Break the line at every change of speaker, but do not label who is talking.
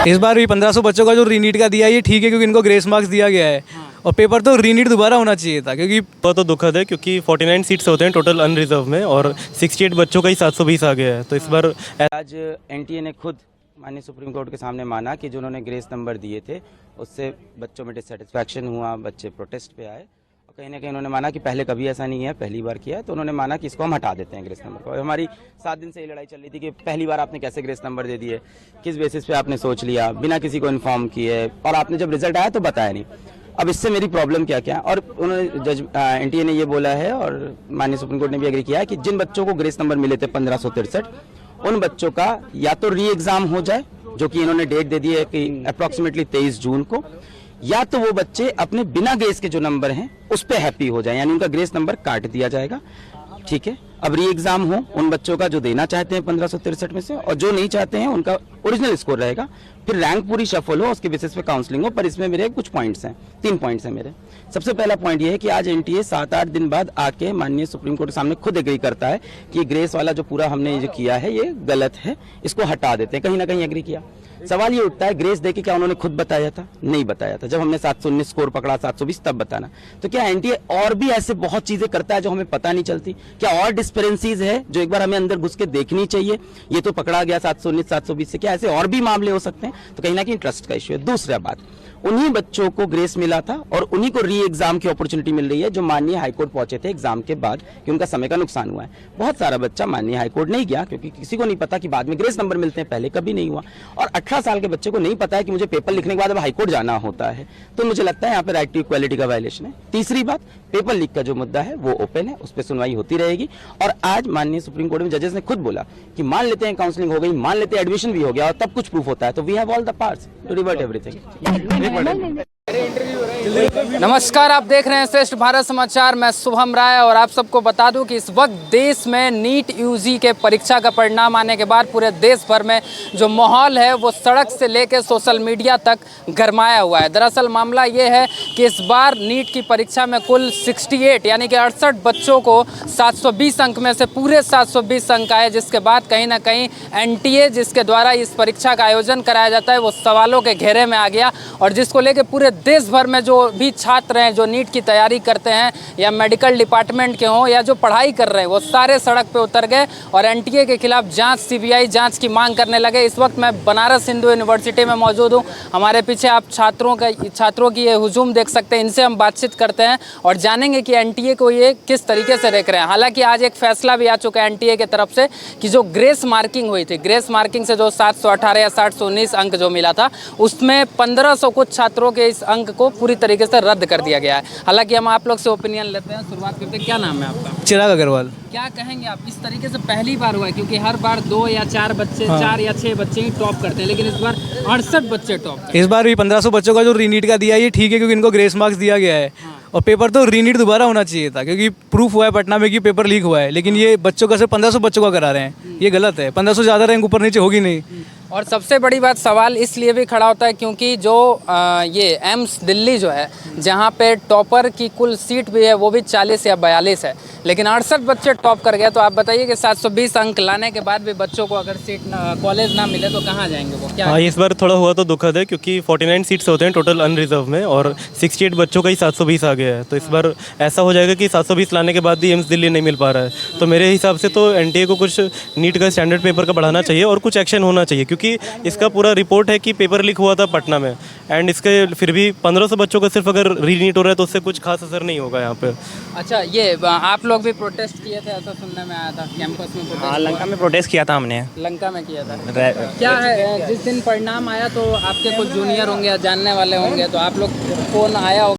इस बार भी 1500 बच्चों का जो रीनीट का दिया ये ठीक है, क्योंकि इनको ग्रेस मार्क्स दिया गया है। और पेपर तो रीनीट दोबारा होना चाहिए था, क्योंकि
तो दुखद है क्योंकि 49 सीट्स होते हैं टोटल अनरिजर्व में और 68 बच्चों का ही 720 आ गया है। तो इस बार
आज एनटीए ने खुद माननीय सुप्रीम कोर्ट के सामने माना कि जो उन्होंने ग्रेस नंबर दिए थे उससे बच्चों में डिससेटिस्फैक्शन हुआ, बच्चे प्रोटेस्ट पे आए और कहीं ना कहीं उन्होंने माना कि पहले कभी ऐसा नहीं है, पहली बार किया है। तो उन्होंने माना कि इसको हम हटा देते हैं ग्रेस नंबर को। और हमारी 7 दिन से ये लड़ाई चल रही थी कि पहली बार आपने कैसे ग्रेस नंबर दे दिए, किस बेसिस पे आपने सोच लिया, बिना किसी को इन्फॉर्म किए, और आपने जब रिजल्ट आया तो बताया नहीं। अब इससे मेरी प्रॉब्लम क्या क्या, और उन्होंने जज एनटीए ने ये बोला है और माननीय सुप्रीम कोर्ट ने भी एग्री किया है कि जिन बच्चों को ग्रेस नंबर मिले थे 1563, उन बच्चों का या तो री एग्जाम हो जाए, जो कि इन्होंने डेट दे दी है कि अप्रोक्सीमेटली 23 जून को, या तो वो बच्चे अपने बिना ग्रेस के जो नंबर हैं उस पे हैप्पी हो जाए, यानी उनका ग्रेस नंबर काट दिया जाएगा। ठीक है, अब री एग्जाम हो उन बच्चों का जो देना चाहते हैं 1563 में से, और जो नहीं चाहते हैं उनका ओरिजिनल स्कोर रहेगा। फिर रैंक पूरी शफल हो, उसके बेसिस पे काउंसलिंग हो। पर इसमें मेरे कुछ पॉइंट्स हैं, 3 पॉइंट्स हैं मेरे। सबसे पहला पॉइंट ये है कि आज एनटीए 7-8 दिन बाद आके माननीय सुप्रीम कोर्ट के सामने खुद एग्री करता है कि ग्रेस वाला जो पूरा हमने जो किया है ये गलत है, इसको हटा देते हैं। कहीं ना कहीं एग्री किया। सवाल ये उठता है, ग्रेस देके क्या उन्होंने खुद बताया था? नहीं बताया था। जब हमने 719 स्कोर पकड़ा, 720 तब बताना। तो क्या एनटीए और भी ऐसे बहुत चीजें करता है जो हमें पता नहीं चलती? क्या और डिस्पेरेंसीज है जो एक बार हमें अंदर घुस के देखनी चाहिए? ये तो पकड़ा गया 719 720 से, क्या ऐसे और भी मामले हो सकते हैं? तो कहीं ना कहीं ट्रस्ट का इश्यू है। दूसरा बात, उन्हीं बच्चों को ग्रेस मिला था और उन्हीं को री एग्जाम की अपॉर्चुनिटी मिल रही है जो माननीय हाईकोर्ट पहुंचे थे एग्जाम के बाद कि उनका समय का नुकसान हुआ है। बहुत सारा बच्चा माननीय हाईकोर्ट नहीं गया क्योंकि किसी को नहीं पता कि बाद में ग्रेस नंबर मिलते हैं, पहले कभी नहीं हुआ। और 18 साल के बच्चे को नहीं पता है कि मुझे पेपर लिखने के बाद अब हाईकोर्ट जाना होता है। तो मुझे लगता है यहाँ पे राइट टू इक्वालिटी का वायलेशन है। तीसरी बात, पेपर लीक का जो मुद्दा है वो ओपन है, उस पर सुनवाई होती रहेगी। और आज माननीय सुप्रीम कोर्ट में जजेस ने खुद बोला कि मान लेते हैं काउंसलिंग हो गई, मान लेते हैं एडमिशन भी हो गया और तब कुछ प्रूफ होता है, तो we have all the parts to revert everything.
नमस्कार, आप देख रहे हैं श्रेष्ठ भारत समाचार। मैं शुभम राय और आप सबको बता दूं कि इस वक्त देश में नीट यूजी के परीक्षा का परिणाम आने के बाद पूरे देश भर में जो माहौल है वो सड़क से लेकर सोशल मीडिया तक गरमाया हुआ है। दरअसल मामला ये है कि इस बार नीट की परीक्षा में कुल 68 यानी कि 68 बच्चों को 720 अंक में से पूरे 720 अंक आए, जिसके बाद कहीं ना कहीं एनटीए जिसके द्वारा इस परीक्षा का आयोजन कराया जाता है वो सवालों के घेरे में आ गया। और जिसको लेकर पूरे देश भर में जो भी छात्र हैं जो नीट की तैयारी करते हैं या मेडिकल डिपार्टमेंट के हों या जो पढ़ाई कर रहे हैं वो सारे सड़क पे उतर गए और एनटीए के खिलाफ जांच, सीबीआई जांच की मांग करने लगे। इस वक्त मैं बनारस हिंदू यूनिवर्सिटी में मौजूद हूं। हमारे पीछे आप छात्रों की ये हुजूम देख सकते हैं। इनसे हम बातचीत करते हैं और जानेंगे कि एनटीए को ये किस तरीके से देख रहे हैं। हालांकि आज एक फैसला भी आ चुका है एनटीए की तरफ से कि जो ग्रेस मार्किंग हुई थी, ग्रेस मार्किंग से जो 718 या 719 अंक जो मिला था उसमें 1500 कुछ छात्रों के इस अंक को पूरी तरीके से रद्द कर दिया गया है। हालांकि हम आप लोग से ओपिनियन लेते हैं, शुरुआत करते हैं। क्या नाम है आपका?
चिराग अग्रवाल।
क्या कहेंगे आप, इस तरीके से पहली बार हुआ है? क्योंकि हर बार 2 या 4 बच्चे 4 या 6 बच्चे ही टॉप करते हैं, लेकिन इस बार 68 बच्चे टॉप।
इस बार भी 1500 बच्चों का जो रीनीट का दिया ये ठीक है, क्योंकि इनको ग्रेस मार्क्स दिया गया है। और पेपर तो रीनीट दोबारा होना चाहिए था, क्योंकि प्रूफ हुआ है पटना में कि पेपर लीक हुआ है। लेकिन ये बच्चों का सिर्फ 1500 बच्चों का करा रहे हैं, ये गलत है। 1500 ज़्यादा रैंक ऊपर नीचे होगी नहीं।
और सबसे बड़ी बात, सवाल इसलिए भी खड़ा होता है क्योंकि जो ये एम्स दिल्ली जो है जहाँ पे टॉपर की कुल सीट भी है वो भी 40 या 42 है, लेकिन 68 बच्चे टॉप कर गए। तो आप बताइए कि 720 अंक लाने के बाद भी बच्चों को अगर सीट कॉलेज ना मिले तो कहाँ जाएंगे वो? क्या
इस बार थोड़ा हुआ तो दुखद है क्योंकि 49 सीट्स होते हैं टोटल अनरिजर्व में और 68 बच्चों का ही 720 आ गया है। तो इस बार ऐसा हो जाएगा कि 720 लाने के बाद भी एम्स दिल्ली नहीं मिल पा रहा है। तो मेरे हिसाब से तो एनटीए को कुछ नीट का स्टैंडर्ड पेपर का बढ़ाना चाहिए और कुछ एक्शन होना चाहिए, क्योंकि इसका पूरा रिपोर्ट है कि पेपर लीक हुआ था पटना में एंड इसके फिर भी 1500 बच्चों का सिर्फ अगर रीनीट हो रहा है तो उससे कुछ खास असर नहीं होगा यहाँ पे।
अच्छा, ये आप लोग भी प्रोटेस्ट किए थे, ऐसा सुनने में आया था कैंपस में?
हाँ, लंका में प्रोटेस्ट किया था हमने।
लंका में किया था। क्या है, जिस दिन परिणाम आया तो आपके कुछ जूनियर होंगे या जानने वाले होंगे, तो आप लोग फोन आया